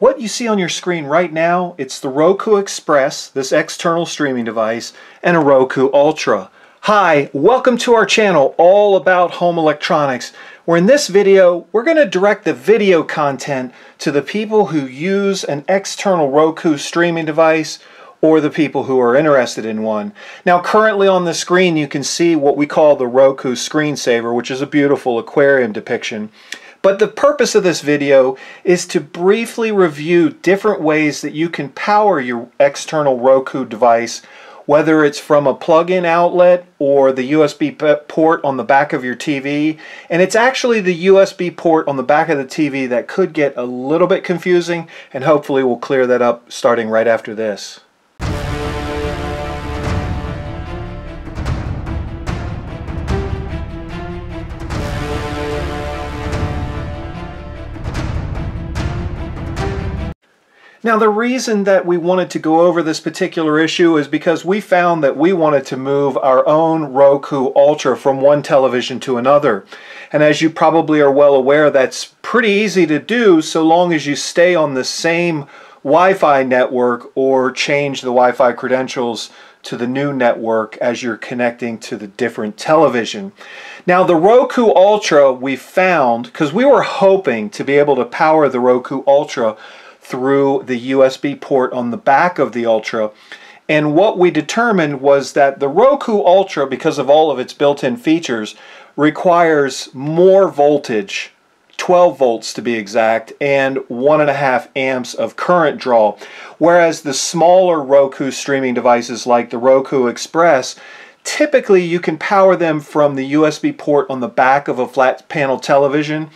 What you see on your screen right now, it's the Roku Express, this external streaming device, and a Roku Ultra. Hi, welcome to our channel all about home electronics, where in this video we're going to direct the video content to the people who use an external Roku streaming device or the people who are interested in one. Now currently on the screen you can see what we call the Roku screensaver, which is a beautiful aquarium depiction. But the purpose of this video is to briefly review different ways that you can power your external Roku device, whether it's from a plug-in outlet or the USB port on the back of your TV. And it's actually the USB port on the back of the TV that could get a little bit confusing, and hopefully we'll clear that up starting right after this. Now the reason that we wanted to go over this particular issue is because we found that we wanted to move our own Roku Ultra from one television to another. And as you probably are well aware, that's pretty easy to do so long as you stay on the same Wi-Fi network or change the Wi-Fi credentials to the new network as you're connecting to the different television. Now the Roku Ultra we found, because we were hoping to be able to power the Roku Ultra through the USB port on the back of the Ultra, and what we determined was that the Roku Ultra, because of all of its built-in features, requires more voltage, 12 volts to be exact, and 1.5 amps of current draw, whereas the smaller Roku streaming devices like the Roku Express, typically you can power them from the USB port on the back of a flat panel television,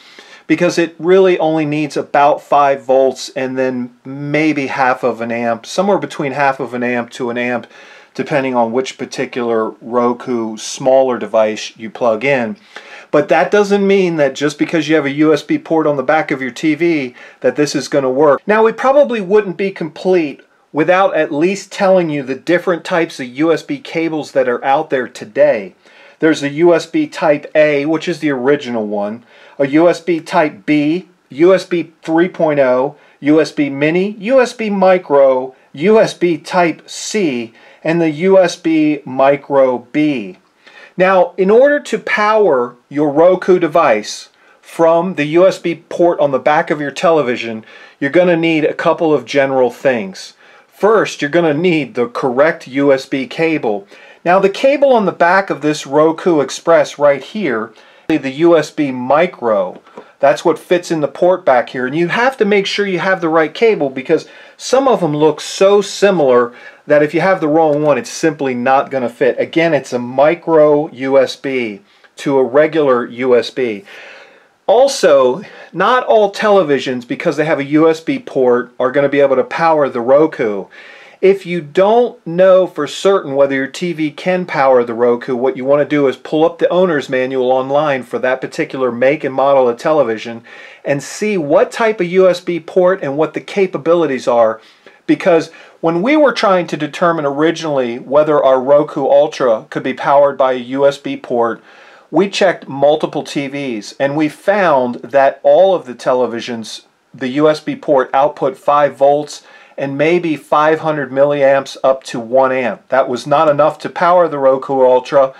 because it really only needs about 5 volts and then maybe half of an amp, somewhere between half of an amp to an amp, depending on which particular Roku smaller device you plug in. But that doesn't mean that just because you have a USB port on the back of your TV that this is going to work. Now we probably wouldn't be complete without at least telling you the different types of USB cables that are out there today. There's a USB Type A, which is the original one, a USB Type B, USB 3.0, USB Mini, USB Micro, USB Type C, and the USB Micro B. Now, in order to power your Roku device from the USB port on the back of your television, you're going to need a couple of general things. First, you're going to need the correct USB cable. Now the cable on the back of this Roku Express right here, the USB Micro, that's what fits in the port back here, and you have to make sure you have the right cable because some of them look so similar that if you have the wrong one it's simply not going to fit. Again, it's a micro USB to a regular USB. Also, not all televisions, because they have a USB port, are going to be able to power the Roku. If you don't know for certain whether your TV can power the Roku, what you want to do is pull up the owner's manual online for that particular make and model of television and see what type of USB port and what the capabilities are. Because when we were trying to determine originally whether our Roku Ultra could be powered by a USB port, we checked multiple TVs and we found that all of the televisions, the USB port output 5 volts and maybe 500 milliamps up to 1 amp. That was not enough to power the Roku Ultra,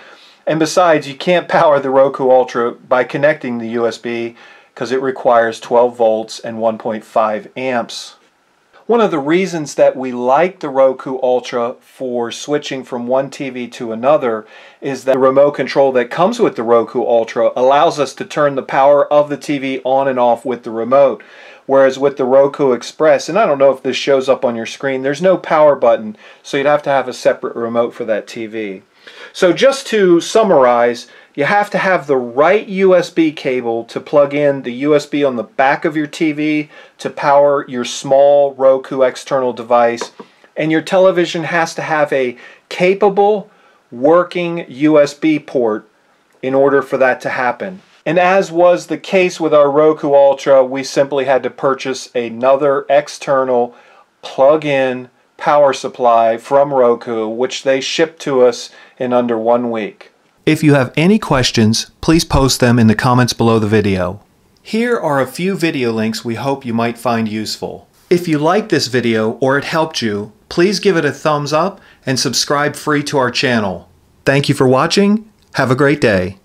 and besides, you can't power the Roku Ultra by connecting the USB because it requires 12 volts and 1.5 amps. One of the reasons that we like the Roku Ultra for switching from one TV to another is that the remote control that comes with the Roku Ultra allows us to turn the power of the TV on and off with the remote. Whereas with the Roku Express, and I don't know if this shows up on your screen, there's no power button, so you'd have to have a separate remote for that TV. So just to summarize, you have to have the right USB cable to plug in the USB on the back of your TV to power your small Roku external device, and your television has to have a capable, working USB port in order for that to happen. And as was the case with our Roku Ultra, we simply had to purchase another external plug-in power supply from Roku, which they shipped to us in under 1 week. If you have any questions, please post them in the comments below the video. Here are a few video links we hope you might find useful. If you liked this video or it helped you, please give it a thumbs up and subscribe free to our channel. Thank you for watching. Have a great day.